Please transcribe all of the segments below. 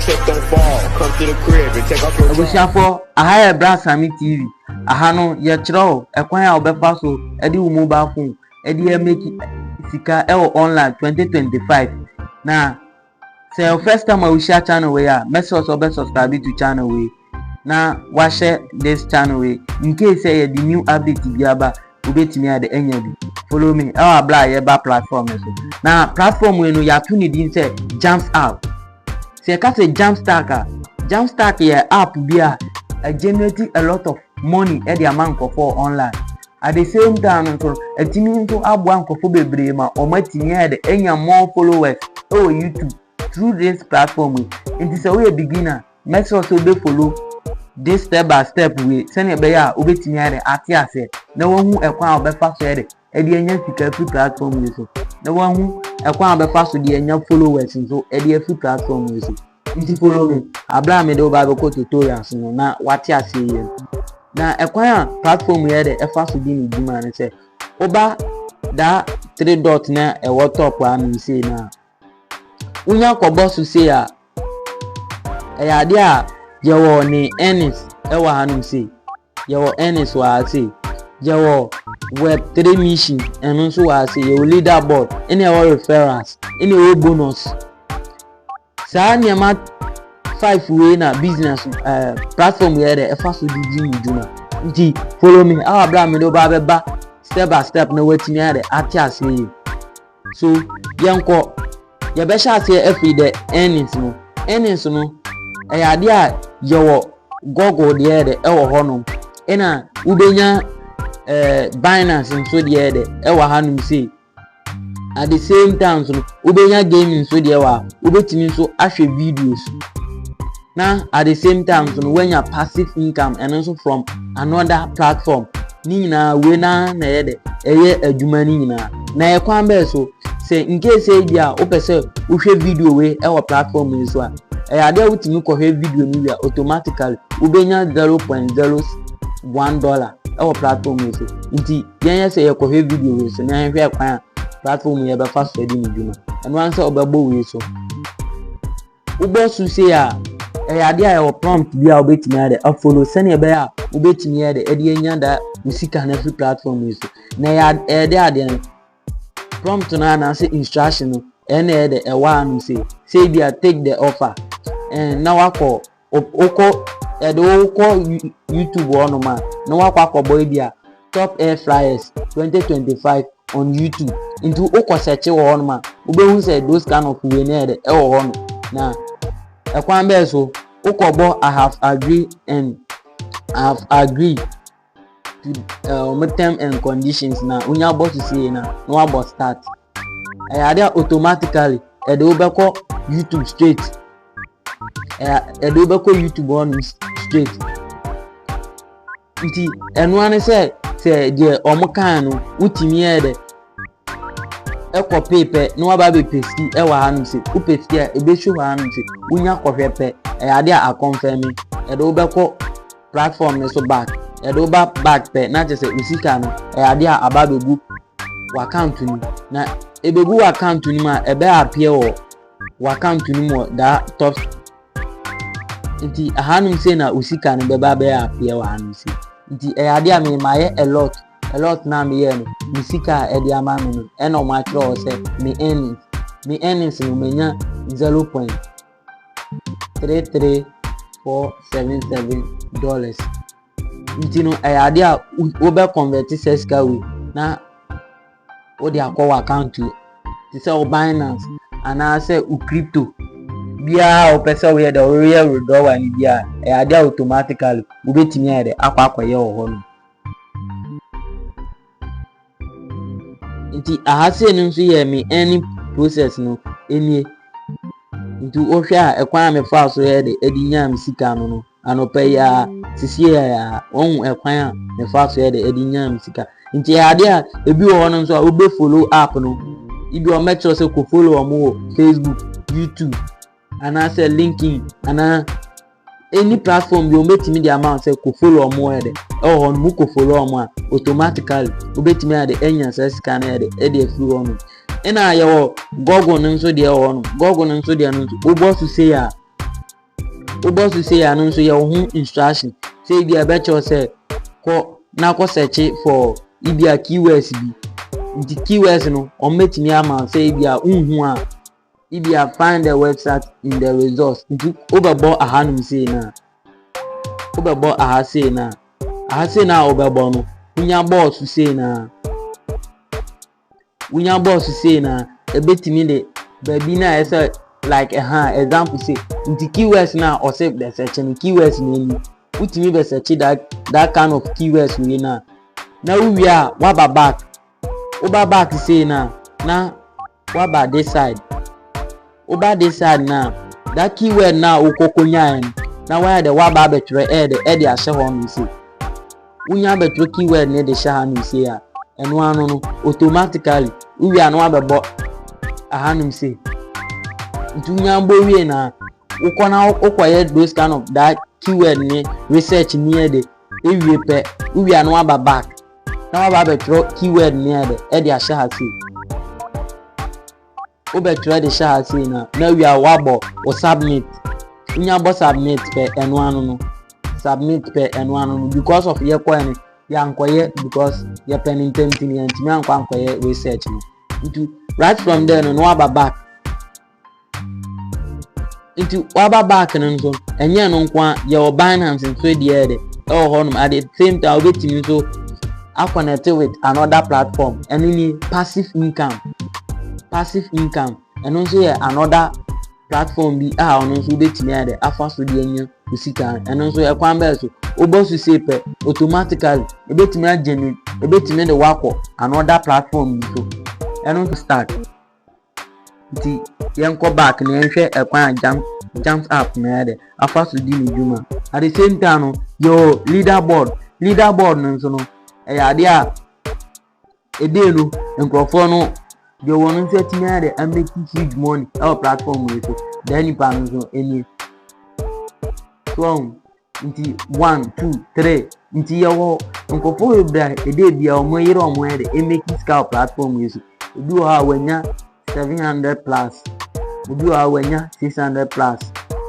tip don't fall. Come to the crib and take off your Abusiafo aha Brasami TV aha no ye chiro ekwan a obefa so e di mobile phone e di make sika e online 2025 na say first time I will share channel we ya message subscribe to channel we na wa share this channel we in case say the new update bi aba obetimi ade enya bi follow me our bla ye ba platform so na platform we no ya tuni din say JumpTask say ka say JumpTask ye app bi a generating a lot of money at the amount for online at the same time so etimi nto abo ankofo bebre ma o matimi ade enya more followers oh YouTube through this platform it is a way beginner make sure so be follow this step by step way send be ya obetimi ade ati ase na won hu ekwan obefa so ede e de enya sika free platform so na won hu ekwan obefa so de enya followers so e de free platform so nti follow me abla me do ba be ko tutorials no na wati ase ye na ekwan platform ye de efa so di ni duma ne se oba da 3 dot na e wo top anu se na unya ko boss se ya ya de a je wo ni earnings e wa hanu se je wo earnings wa se je wo web 3 mission enu so wa se ye leaderboard any our referrals any our bonus sa nyama 5 way na business platform here e fa so di njuma nti follow me our bra me do ba be step by step na watimi ade ati ase so yanko ye be sha ase every day earnings no e ya de a ye wo Google de ede e wo ho no ina ubenya Binance nso de ede e wo hanum say at the same time so ubenya gaming so de wa ubetimi so ahwe videos na at the same time so when your passive income and also from another platform ni na we na ede eye adwuma ni na e kwan be so say in case e dia o pese o hwe video we e wo platform ni so a e ade utimi ko hwe video ni ya automatically ubenya $0.01 e wo platform ni so nti yen say e ko hwe video we so na hwe kwan platform ye be fast di ni dwuma eno anse obebo we so ubo su say a ade a prompt bi a obetimi ade a follow send e be a obetimi ade e de enya da musika na free platform ni so na ya ade prompt na say instruction no ene ede e wa anu say dia take the offer and na wako oko YouTube ono ma na wako akobo dia top air flyers 2025 on YouTube into oko search wo ono ma obehu say those kind of we na ede e wo ono na e kwan be so okobo I have agreed to term and conditions na unya boss say na no about start they automatically e do be ko YouTube straight e do be ko YouTube on straight nti enu ane say de omukan no utimi e de e ko paper no aba be paste e wa hanu say u paste e be show hanu say unya ko hwepe ade a confirm e do be ko platform ne so back e do back pe na just say usika no ade a ababegu wa account ni na ebegu account ni ma ebe appear wo account ni mo da top nti ahanum say na usika no beba be appear wa hanum say nti ade a me maye a lot na me ye no usika e de ama me no e no ma tro say me earnings no menya $0.33477 nti no ade a wo be convert sesika we na o de akọ account ti say o Binance ana say o crypto bia o pese we de o real withdrawal ni bia e ade automatically o betimi ade akọ ye ho no nti ahase no nso ye me any process no enie nti o hwe a ekwan me fa so ye de edi nyam sika no anope ya sisi ya on ekwan a me fa so ye de edi nyam sika nti ade a ebi wo no nso a obe follow app no ibi o make sure say ko follow omo Facebook, YouTube ana say LinkedIn ana any platform you betimi the amount say ko follow omo ede on mu ko follow omo automatically obetimi ade enya say scan ede e free one ina ya wo Google nso de wo no Google nso de no o boss say ya boss to say ano nso ye wo ho instruction say bi abecho say ko na ko search for ibia keywords bi nti keywords no o metimi ama say bi a unhu a ibia find the website in the results nti obebo ahanum say na obebo aha say na obebo no unya boss say na ebetimi de baby na ese like example say nti keywords na or say the searching keywords ni utimi be search that kind of keywords we na we are waba back say na waba this side na that keyword na ukokonya na why the waba betre the ahye ho no say unya betre keyword ne de sha no say a eno anu no automatically we are no abebo ahanum say ntunya mbo wie na ukona ukoye those kind of that keyword ni research ni de ewie pe we are no aba back na waba betre keyword ni de ahye ha say obetre de sha say na we are wabo o submit unya bo submit pe eno anu no submit pe eno anu no because of ye coin ya nkoye because ye pen intent ni antimi ankoye research no into right from there no waba back into waba back no nso enye no nkwa ye o Binance nso de de honum at the same time obetimi so connect with another platform and any passive income and also another platform bi ono nso betimi ade afa so de anya usika and also e kwan be so obosu say pe automatically ebetimi agene ebetimi de wako another platform bi so and start nti yenko back na enhwe e kwan jump app na ade afa so di ni juma at the same time your leaderboard no nso no e ya ade a ede no nkrofo no they want to tell me that I'm making huge money our platform with so then you pan so any so nti 1 2 3 nti yawo nkofo ebra ede bia omo yire omo ede e making scale platform with so do ha wanya 700 plus do ha wanya 600 plus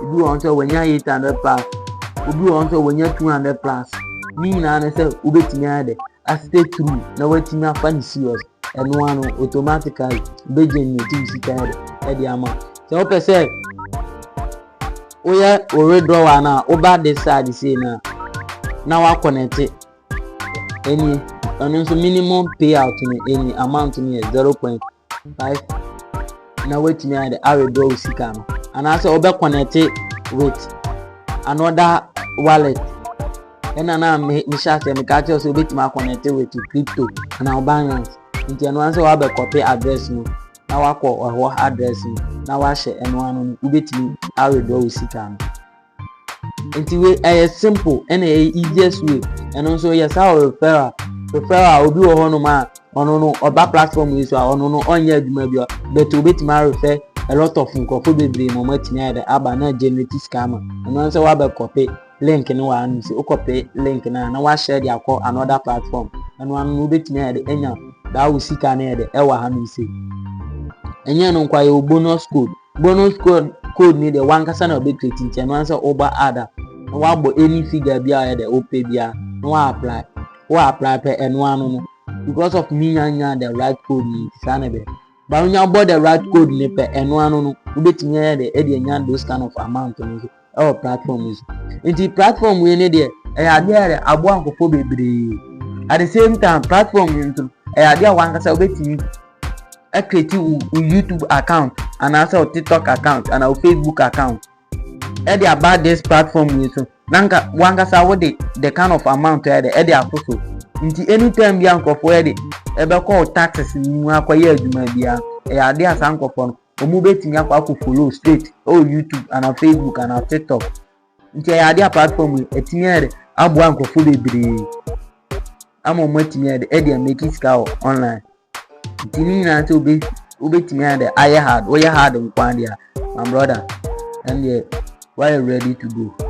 do on so wanya 800 plus do on so wanya 200 plus ni na na say ubetimi ade a stay through na watimi afani serious and one automatically begin to see the amount. So say we are already draw na over this side say now I connect it any and so minimum payout to any amount to me 0.5 now wait me the I will draw sika no and I say over connect it with another wallet and na me share me catch also bit me connect it with crypto and our Binance nti eno anse wa be copy address no na wa ko address no na wa share eno anu ubetimi awedo usika no nti we simple and easiest way eno so yes how referral obi wo hono ma ono no oba platform is wa ono no onye aduma bia but ubetimi refer a lot of nkofo bebre no matimi ade aba na generate scam eno anse wa be copy link no wa anu si o copy link na wa share dia ko another platform eno anu ubetimi ade enya da usika na ede ewa hanu ise enye no nkwa ye bonus code ni de wankasa na obetreat ntia no ansa oba ada no wa bo any figure bia ya de ope bia no wa apply pe eno anu no because of me nya the right code ni sana be ba nya bo the right code ni pe eno anu no ubetimi ya de nya those kind of amount no our platform is nti platform we ne de ade abo ankofo bebre at the same time platform ni idea one kasa obetimi create YouTube account and also TikTok account and our Facebook account e about this platform so nanka one kasa what the kind of amount e afoso nti anytime bi ankofo e be call taxes ni akwaye adwuma bia idea san ankofo no omu betimi akwa follow straight YouTube and our Facebook and our TikTok nti idea platform etimi abo ankofo bebre amo matimi ade make scale online tini na to obetimi ade hard nkwan dia my brother and why you ready to go.